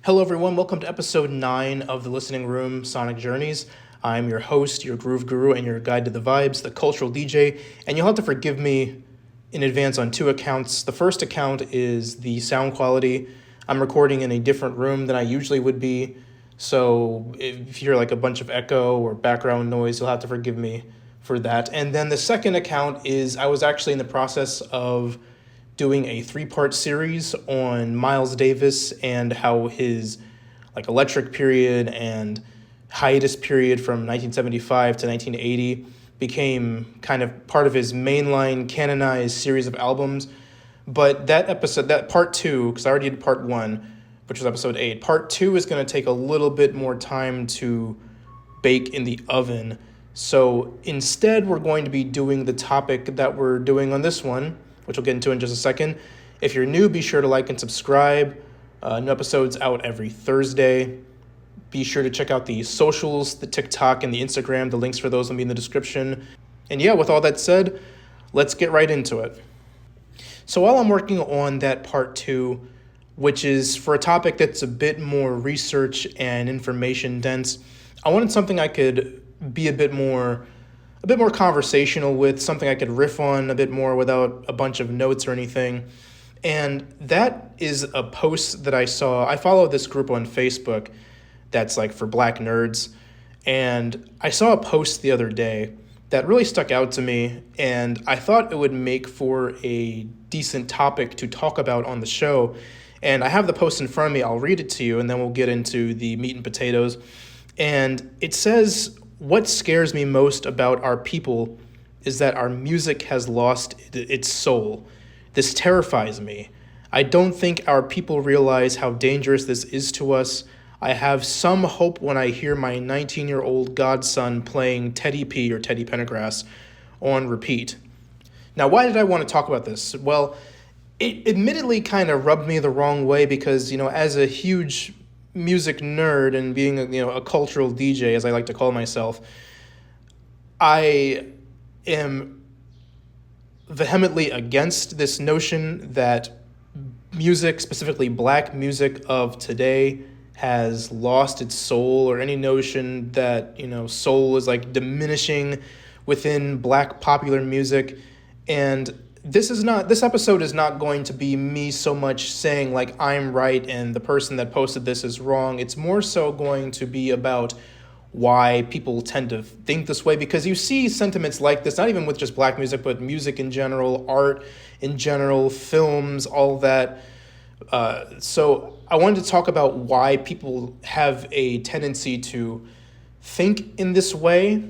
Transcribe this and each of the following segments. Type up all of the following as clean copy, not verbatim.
Hello, everyone. Welcome to episode 9 of The Listening Room Sonic Journeys. I'm your host, your groove guru, and your guide to the vibes, the cultural DJ. And you'll have to forgive me in advance on two accounts. The first account is the sound quality. I'm recording in a different room than I usually would be. So if you hear like a bunch of echo or background noise, you'll have to forgive me for that. And then the second account is I was actually in the process of doing a 3-part series on Miles Davis and how his like electric period and hiatus period from 1975 to 1980 became kind of part of his mainline canonized series of albums. But that episode, that part 2, because I already did part 1, which was episode 8, part 2 is going to take a little bit more time to bake in the oven. So instead, we're going to be doing the topic that we're doing on this one, which we'll get into in just a second. If you're new, be sure to like and subscribe. New episodes out every Thursday. Be sure to check out the socials, the TikTok and the Instagram. The links for those will be in the description. And yeah, with all that said, let's get right into it. So while I'm working on that part 2, which is for a topic that's a bit more research and information dense, I wanted something I could be a bit more conversational with, something I could riff on a bit more without a bunch of notes or anything. And that is a post that I saw. I follow this group on Facebook that's like for black nerds. And I saw a post the other day that really stuck out to me. And I thought it would make for a decent topic to talk about on the show. And I have the post in front of me. I'll read it to you, and then we'll get into the meat and potatoes. And it says, "What scares me most about our people is that our music has lost its soul. This terrifies me. I don't think our people realize how dangerous this is to us. I have some hope when I hear my 19-year-old godson playing Teddy P or Teddy Pendergrass on repeat." Now, why did I want to talk about this? Well, it admittedly kind of rubbed me the wrong way because, as a huge music nerd and being a cultural DJ, as I like to call myself, I am vehemently against this notion that music, specifically black music of today, has lost its soul, or any notion that soul is like diminishing within black popular music. And this episode is not going to be me so much saying like I'm right and the person that posted this is wrong. It's more so going to be about why people tend to think this way, because you see sentiments like this, not even with just black music, but music in general, art in general, films, all that. So I wanted to talk about why people have a tendency to think in this way,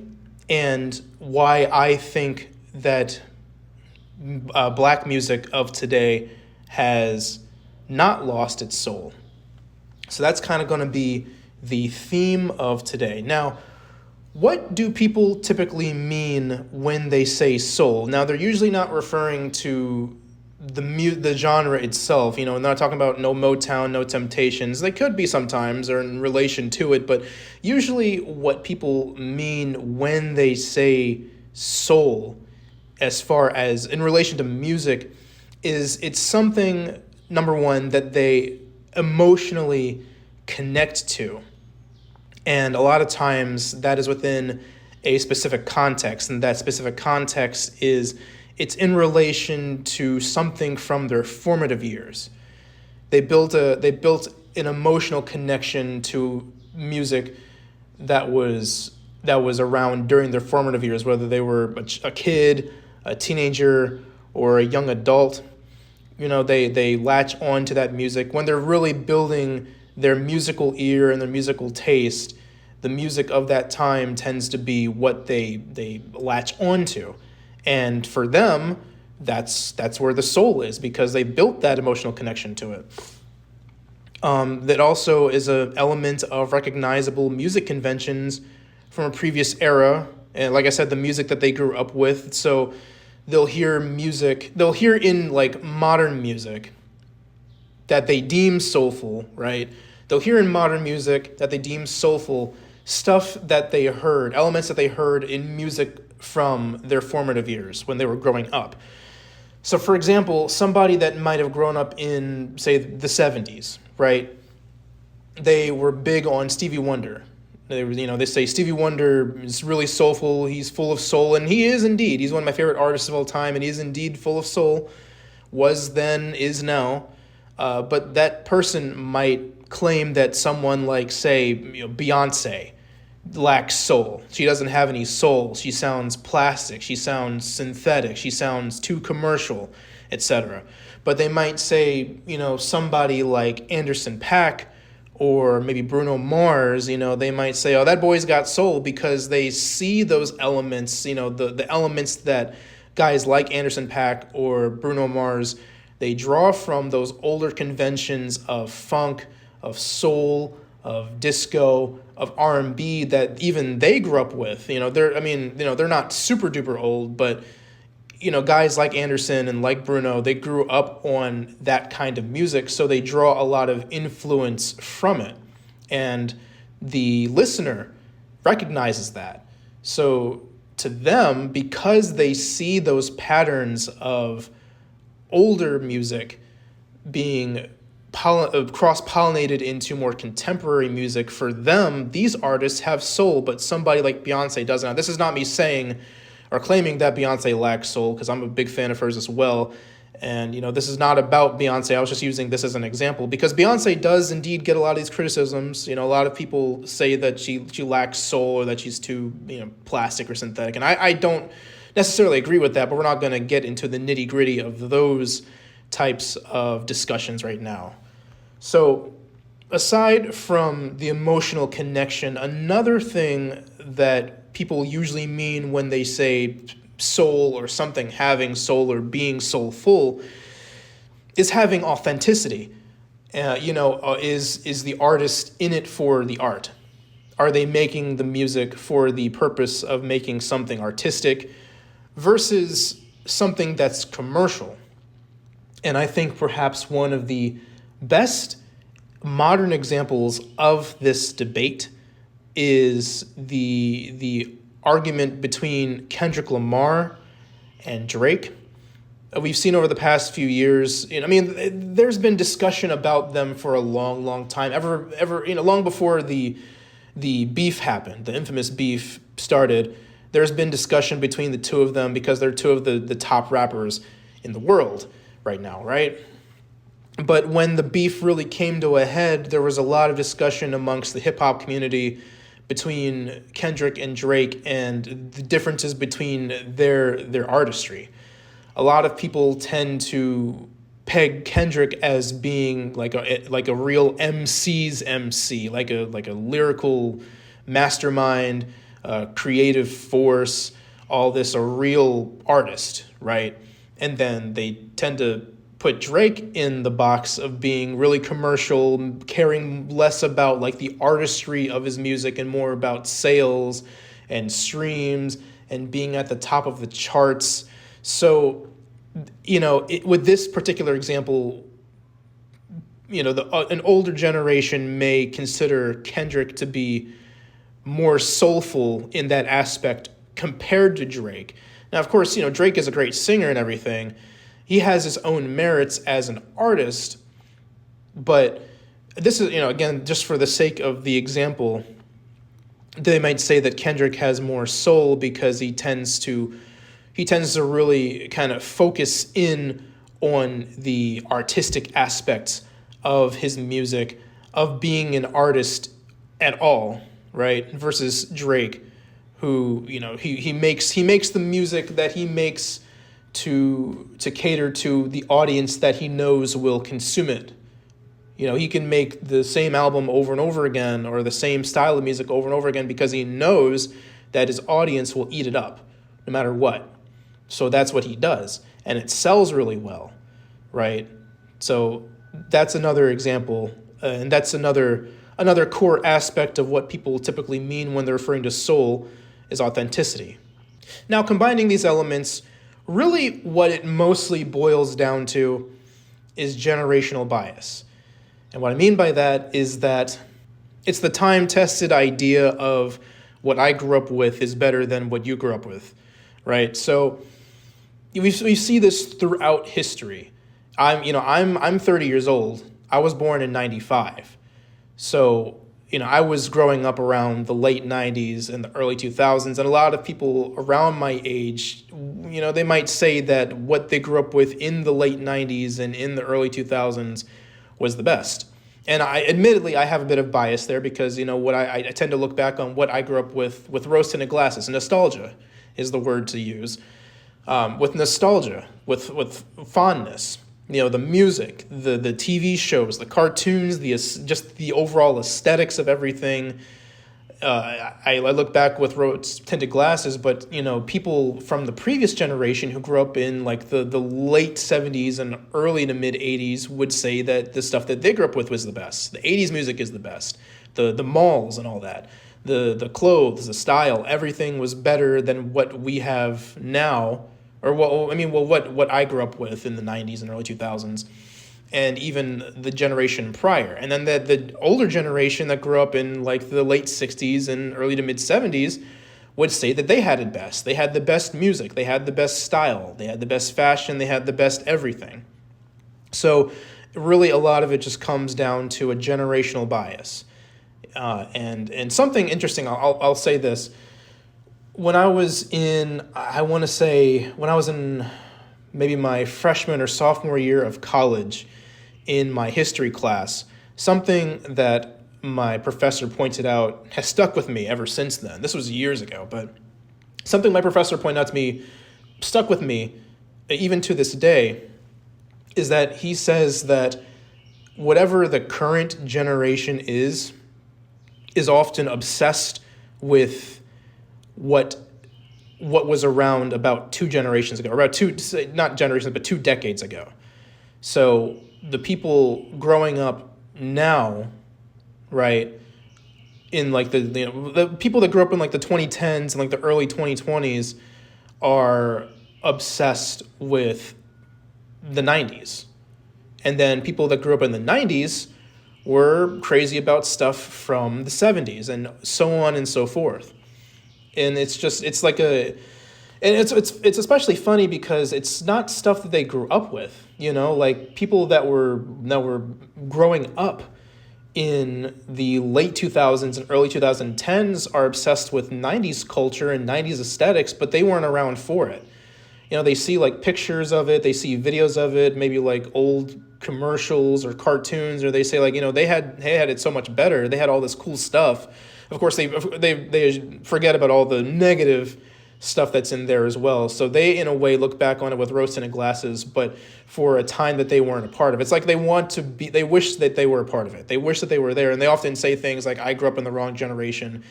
and why I think that black music of today has not lost its soul. So that's kind of going to be the theme of today. Now, what do people typically mean when they say soul? Now, they're usually not referring to the genre itself. They're not talking about no Motown, no Temptations. They could be sometimes, or in relation to it, but usually what people mean when they say soul, as far as in relation to music, is it's something, number one, that they emotionally connect to. And a lot of times that is within a specific context, and that specific context is it's in relation to something from their formative years. They built an emotional connection to music that was around during their formative years, whether they were a kid, a teenager, or a young adult. They latch on to that music when they're really building their musical ear and their musical taste. The music of that time tends to be what they latch onto. And for them, that's where the soul is, because they built that emotional connection to it. That also is an element of recognizable music conventions from a previous era. And like I said, the music that they grew up with. So they'll hear in like modern music that they deem soulful, right? They'll hear in modern music that they deem soulful stuff that they heard, elements that they heard in music from their formative years when they were growing up. So, for example, somebody that might have grown up in, say, the 70s, right? they were big on Stevie Wonder. They say Stevie Wonder is really soulful. He's full of soul, and he is indeed. He's one of my favorite artists of all time, and he is indeed full of soul. Was then, is now. But that person might claim that someone like, say, Beyonce lacks soul. She doesn't have any soul. She sounds plastic. She sounds synthetic. She sounds too commercial, etc. But they might say, somebody like Anderson .Paak or maybe Bruno Mars, they might say, oh, that boy's got soul, because they see those elements, the elements that guys like Anderson .Paak or Bruno Mars, they draw from those older conventions of funk, of soul, of disco, of R&B that even they grew up with. They're not super duper old, but guys like Anderson and like Bruno, they grew up on that kind of music, so they draw a lot of influence from it. And the listener recognizes that. So to them, because they see those patterns of older music being cross-pollinated into more contemporary music, for them, these artists have soul, but somebody like Beyonce doesn't. Now, this is not me saying or claiming that Beyonce lacks soul, because I'm a big fan of hers as well. And, this is not about Beyonce. I was just using this as an example, because Beyonce does indeed get a lot of these criticisms. A lot of people say that she lacks soul, or that she's too, plastic or synthetic. And I don't necessarily agree with that, but we're not going to get into the nitty-gritty of those types of discussions right now. So aside from the emotional connection, another thing that people usually mean when they say soul or something having soul or being soulful is having authenticity. Is the artist in it for the art? Are they making the music for the purpose of making something artistic versus something that's commercial? And I think perhaps one of the best modern examples of this debate is the argument between Kendrick Lamar and Drake. We've seen over the past few years, there's been discussion about them for a long, long time, long before the beef happened, the infamous beef started. There's been discussion between the two of them because they're two of the top rappers in the world right now, right? But when the beef really came to a head, there was a lot of discussion amongst the hip-hop community between Kendrick and Drake and the differences between their artistry. A lot of people tend to peg Kendrick as being like a real MC's MC, like a lyrical mastermind, creative force, all this, a real artist, right? And then they tend to put Drake in the box of being really commercial, caring less about like the artistry of his music and more about sales and streams and being at the top of the charts. So, with this particular example, an older generation may consider Kendrick to be more soulful in that aspect compared to Drake. Now, of course, Drake is a great singer and everything. He has his own merits as an artist, but this is, again, just for the sake of the example, they might say that Kendrick has more soul because he tends to really kind of focus in on the artistic aspects of his music, of being an artist at all, right? Versus Drake, who, he makes the music that he makes to cater to the audience that he knows will consume it. He can make the same album over and over again, or the same style of music over and over again, because he knows that his audience will eat it up no matter what. So that's what he does, and it sells really well, right? So that's another example, and that's another core aspect of what people typically mean when they're referring to soul is authenticity. Now, combining these elements, really what it mostly boils down to is generational bias. And what I mean by that is that it's the time-tested idea of what I grew up with is better than what you grew up with, right? So we see this throughout history. I'm 30 years old. I was born in 95. So, I was growing up around the late 90s and the early 2000s, and a lot of people around my age, they might say that what they grew up with in the late 90s and in the early 2000s was the best. And admittedly, I have a bit of bias there because, what I tend to look back on what I grew up with rose-tinted glasses. Nostalgia is the word to use. With nostalgia, with fondness. The music, the TV shows, the cartoons, just the overall aesthetics of everything. I look back with rose-tinted glasses, but people from the previous generation who grew up in like the late 70s and early to mid 80s would say that the stuff that they grew up with was the best. The 80s music is the best. The malls and all that. The clothes, the style, everything was better than what we have now, or what I grew up with in the 90s and early 2000s. And even the generation prior. And then the older generation that grew up in like the late 60s and early to mid 70s would say that they had it best. They had the best music, they had the best style, they had the best fashion, they had the best everything. So really a lot of it just comes down to a generational bias. And something interesting, I'll say this. When I was in maybe my freshman or sophomore year of college, in my history class, something that my professor pointed out has stuck with me ever since then. This was years ago, but something my professor pointed out to me stuck with me even to this day, is that he says that whatever the current generation is often obsessed with what was around about 2 generations ago, not generations, but 2 decades ago. So the people growing up now, right, in like the people that grew up in like the 2010s and like the early 2020s are obsessed with the 90s. And then people that grew up in the 90s were crazy about stuff from the 70s and so on and so forth. And it's especially funny because it's not stuff that they grew up with, like people that were growing up in the late 2000s and early 2010s are obsessed with 90s culture and 90s aesthetics, but they weren't around for it. They see like pictures of it, they see videos of it, maybe like old commercials or cartoons, or they say like, they had it so much better. They had all this cool stuff. Of course, they forget about all the negative stuff that's in there as well. So they, in a way, look back on it with rose-tinted glasses, but for a time that they weren't a part of. It's like they wish that they were a part of it. They wish that they were there, and they often say things like, I grew up in the wrong generation.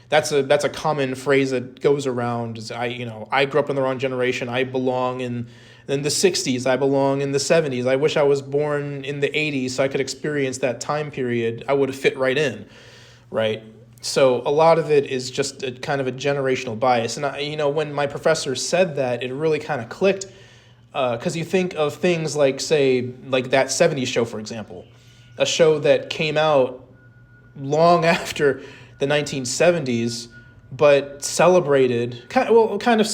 That's a common phrase that goes around. Is I grew up in the wrong generation. I belong in the 60s. I belong in the 70s. I wish I was born in the 80s so I could experience that time period. I would have fit right in, right? So a lot of it is just a kind of a generational bias. And, when my professor said that, it really kind of clicked because you think of things like, say, like that 70s show, for example, a show that came out long after the 1970s, but celebrated, I don't want to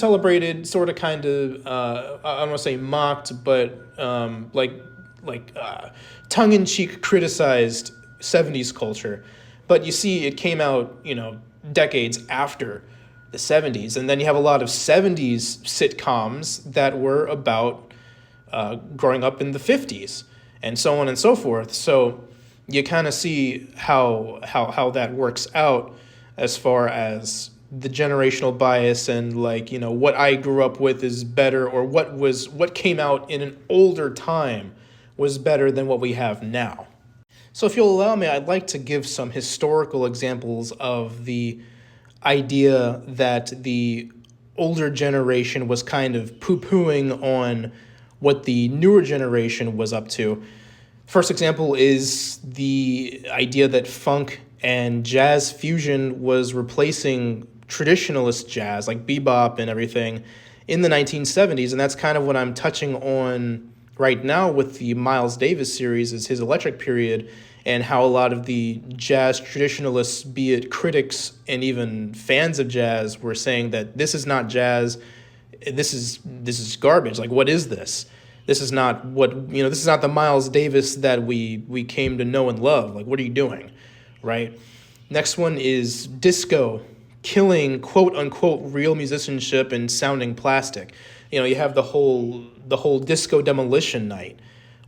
say mocked, but tongue-in-cheek criticized 70s culture. But you see, it came out, decades after the 70s. And then you have a lot of 70s sitcoms that were about growing up in the 50s and so on and so forth. So you kind of see how that works out as far as the generational bias and what I grew up with is better, or what came out in an older time was better than what we have now. So if you'll allow me, I'd like to give some historical examples of the idea that the older generation was kind of poo-pooing on what the newer generation was up to. First example is the idea that funk and jazz fusion was replacing traditionalist jazz, like bebop and everything, in the 1970s. And that's kind of what I'm touching on right now with the Miles Davis series, is his Electric Period, and how a lot of the jazz traditionalists, be it critics and even fans of jazz, were saying that this is not jazz, this is garbage. Like, what is this? This is not this is not the Miles Davis that we came to know and love. Like, what are you doing? right? Next one is disco, killing quote unquote real musicianship and sounding plastic. You have the whole disco demolition night,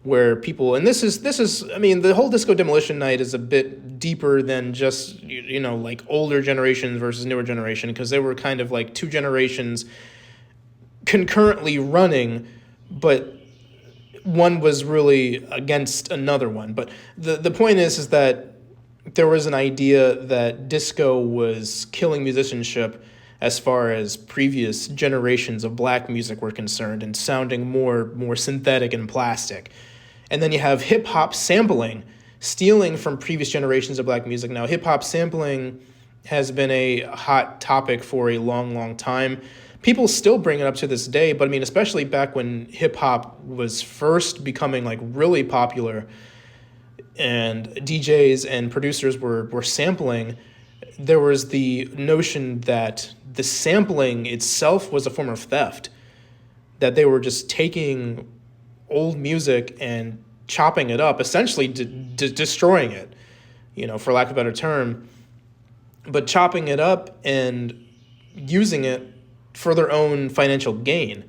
where people, and this is I mean, the whole disco demolition night is a bit deeper than just like older generations versus newer generation, because they were kind of like two generations concurrently running, but one was really against another one. But the point is that there was an idea that disco was killing musicianship as far as previous generations of black music were concerned, and sounding more synthetic and plastic. And then you have hip hop sampling, stealing from previous generations of black music. Now, hip hop sampling has been a hot topic for a long, long time. People still bring it up to this day, but I mean, especially back when hip hop was first becoming like really popular, and DJs and producers were sampling, there was the notion that the sampling itself was a form of theft, that they were just taking old music and chopping it up, essentially destroying it, for lack of a better term, but chopping it up and using it for their own financial gain.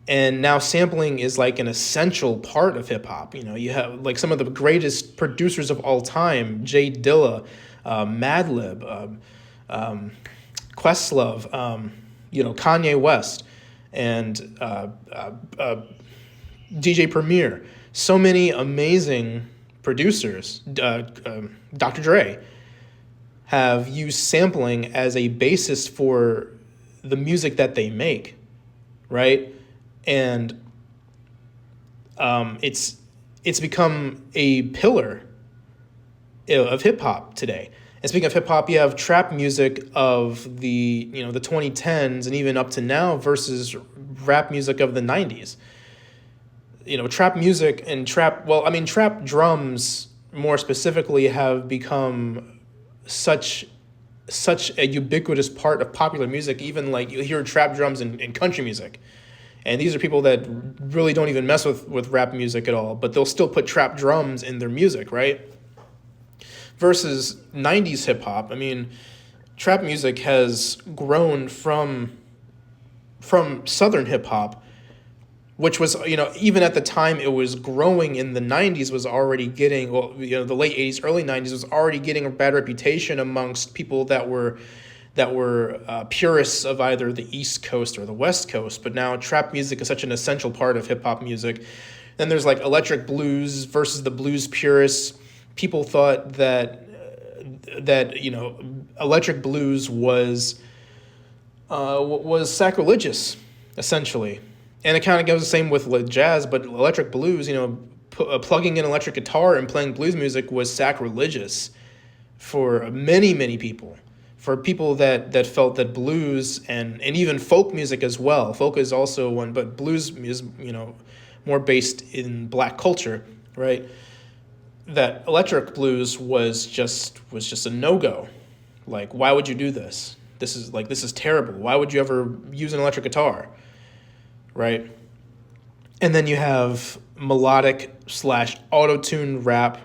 And now sampling is like an essential part of hip hop. You have like some of the greatest producers of all time: Jay Dilla, Madlib, Questlove, Kanye West, and DJ Premier. So many amazing producers. Dr. Dre have used sampling as a basis for the music that they make, right? And it's become a pillar of hip hop today. And speaking of hip hop, you have trap music of the 2010s and even up to now versus rap music of the 90s. Trap music and trap drums more specifically have become such a ubiquitous part of popular music. Even like you hear trap drums in country music. And these are people that really don't even mess with rap music at all, but they'll still put trap drums in their music, right? Versus 90s hip hop. I mean, trap music has grown from Southern hip hop, which was, even at the time it was growing in the 90s, was already getting, the late 80s, early 90s was already getting a bad reputation amongst people that were purists of either the East Coast or the West Coast. But now trap music is such an essential part of hip hop music. Then there's like electric blues versus the blues purists. People thought that electric blues was sacrilegious, essentially. And it kind of goes the same with jazz, but electric blues, plugging in electric guitar and playing blues music was sacrilegious for many, many people. For people that felt that blues and even folk music as well. Folk is also one, but blues is, more based in black culture, right? That electric blues was just a no-go. Like, why would you do this? This is terrible. Why would you ever use an electric guitar? Right? And then you have melodic / auto-tune rap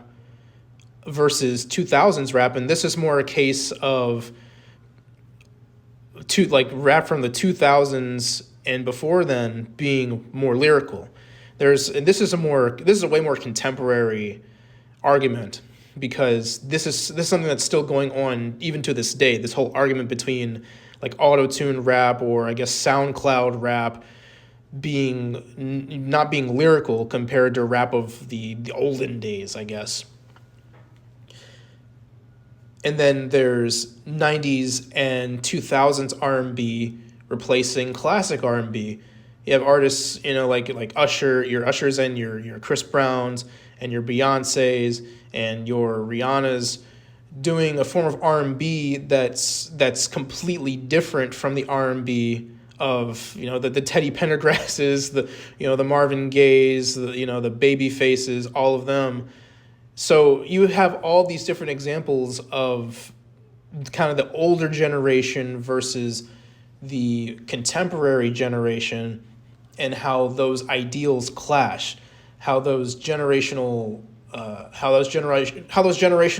versus 2000s rap, and this is more a case of rap from the 2000s and before then being more lyrical. This is a way more contemporary argument, because this is something that's still going on even to this day. This whole argument between like auto-tune rap, or I guess SoundCloud rap, not being lyrical compared to rap of the olden days, I guess. And then there's 90s and 2000s R&B replacing classic R&B. You have artists, like Usher, your Ushers and your Chris Browns and your Beyoncés and your Rihannas, doing a form of R&B that's completely different from the R&B of the Teddy Pendergrasses, the Marvin Gayes, the Baby Faces, all of them. So you have all these different examples of kind of the older generation versus the contemporary generation, and how those ideals clash, how those generational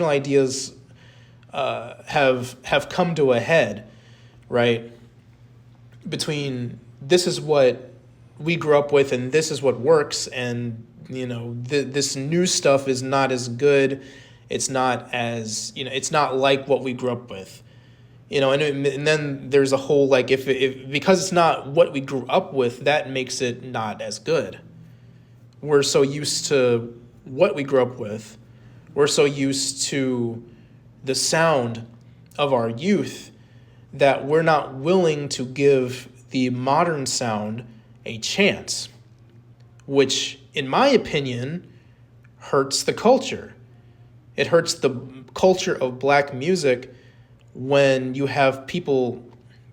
ideas have come to a head, right? Between this is what we grew up with and this is what works, and this new stuff is not as good. It's not as it's not like what we grew up with. And then there's a whole like if because it's not what we grew up with, that makes it not as good. We're so used to what we grew up with. We're so used to the sound of our youth that we're not willing to give the modern sound a chance, which, in my opinion, hurts the culture. It hurts the culture of black music when you have people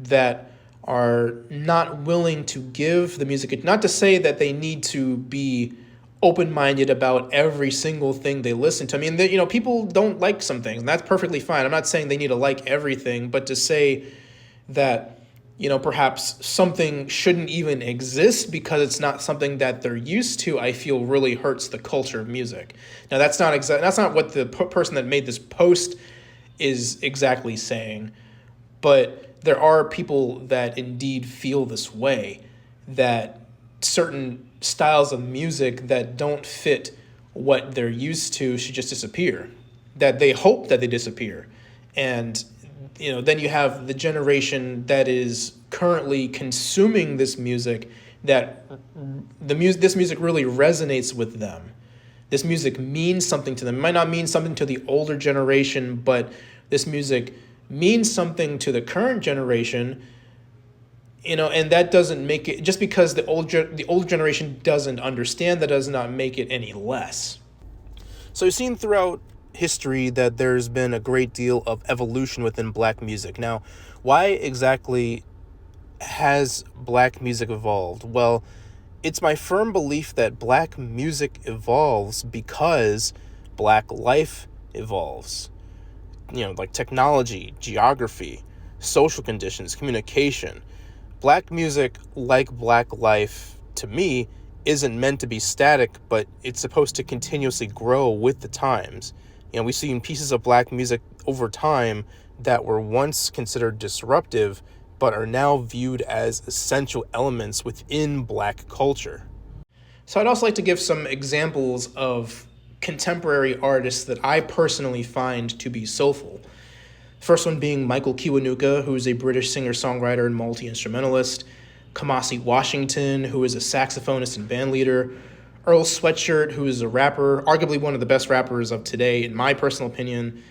that are not willing to give the music, not to say that they need to be open-minded about every single thing they listen to. I mean, people don't like some things, and that's perfectly fine. I'm not saying they need to like everything, but to say that, perhaps something shouldn't even exist because it's not something that they're used to, I feel really hurts the culture of music. Now, that's not what the person that made this post is exactly saying, but there are people that indeed feel this way, that certain styles of music that don't fit what they're used to should just disappear, that they hope that they disappear. And then you have the generation that is currently consuming this music, that this music really resonates with them. This music means something to them. It might not mean something to the older generation, but this music means something to the current generation. And that doesn't make it, just because the older generation doesn't understand, that does not make it any less. So you've seen throughout history that there's been a great deal of evolution within black music. Now, why exactly has black music evolved? Well, it's my firm belief that black music evolves because black life evolves. Like technology, geography, social conditions, communication. Black music, like black life, to me, isn't meant to be static, but it's supposed to continuously grow with the times. We've seen pieces of black music over time that were once considered disruptive, but are now viewed as essential elements within black culture. So I'd also like to give some examples of contemporary artists that I personally find to be soulful. First one being Michael Kiwanuka, who is a British singer-songwriter and multi-instrumentalist. Kamasi Washington, who is a saxophonist and bandleader. Earl Sweatshirt, who is a rapper, arguably one of the best rappers of today, in my personal opinion.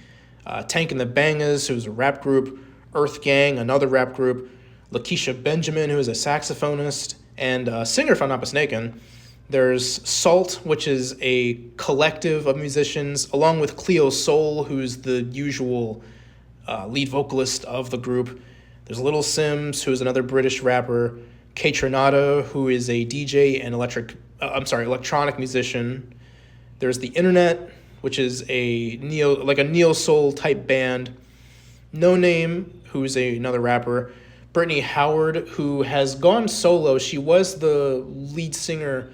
Tank and the Bangas, who is a rap group. Earth Gang, another rap group. Lakeisha Benjamin, who is a saxophonist and a singer, if I'm not mistaken. There's Salt, which is a collective of musicians, along with Cleo Soul, who's the usual lead vocalist of the group. There's Little Sims, who is another British rapper. Kay Tronada, who is a DJ and electronic musician. There's The Internet, which is a neo soul type band. No Name, who's another rapper. Brittany Howard, who has gone solo. She was the lead singer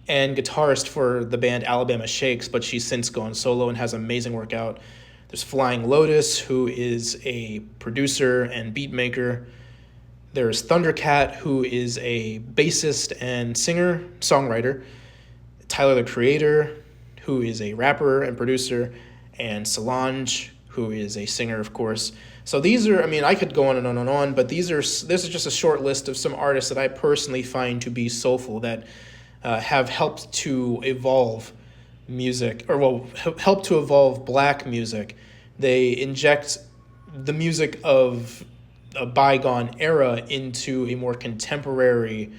and guitarist for the band Alabama Shakes, but she's since gone solo and has amazing work out. There's Flying Lotus, who is a producer and beat maker. There's Thundercat, who is a bassist and singer-songwriter. Tyler, the Creator, who is a rapper and producer. And Solange, who is a singer, of course. So these are, I could go on and on and on, but this is just a short list of some artists that I personally find to be soulful, that have helped to evolve music, help to evolve black music. They inject the music of a bygone era into a more contemporary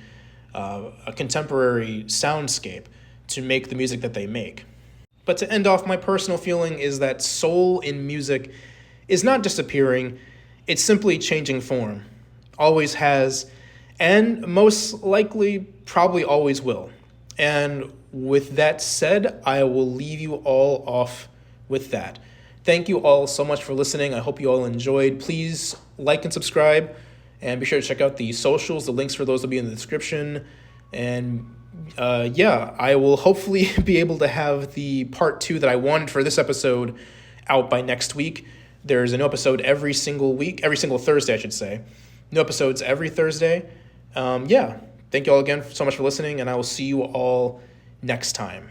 soundscape to make the music that they make. But to end off, my personal feeling is that soul in music is not disappearing, it's simply changing form. Always has, and most likely probably always will. And with that said, I will leave you all off with that. Thank you all so much for listening. I hope you all enjoyed. Please like and subscribe, and be sure to check out the socials. The links for those will be in the description. And I will hopefully be able to have the part 2 that I wanted for this episode out by next week. There's a new episode every single week, every single Thursday, I should say. New episodes every Thursday. Yeah, thank you all again so much for listening, and I will see you all next time.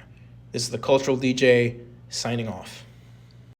This is the Cultural DJ signing off.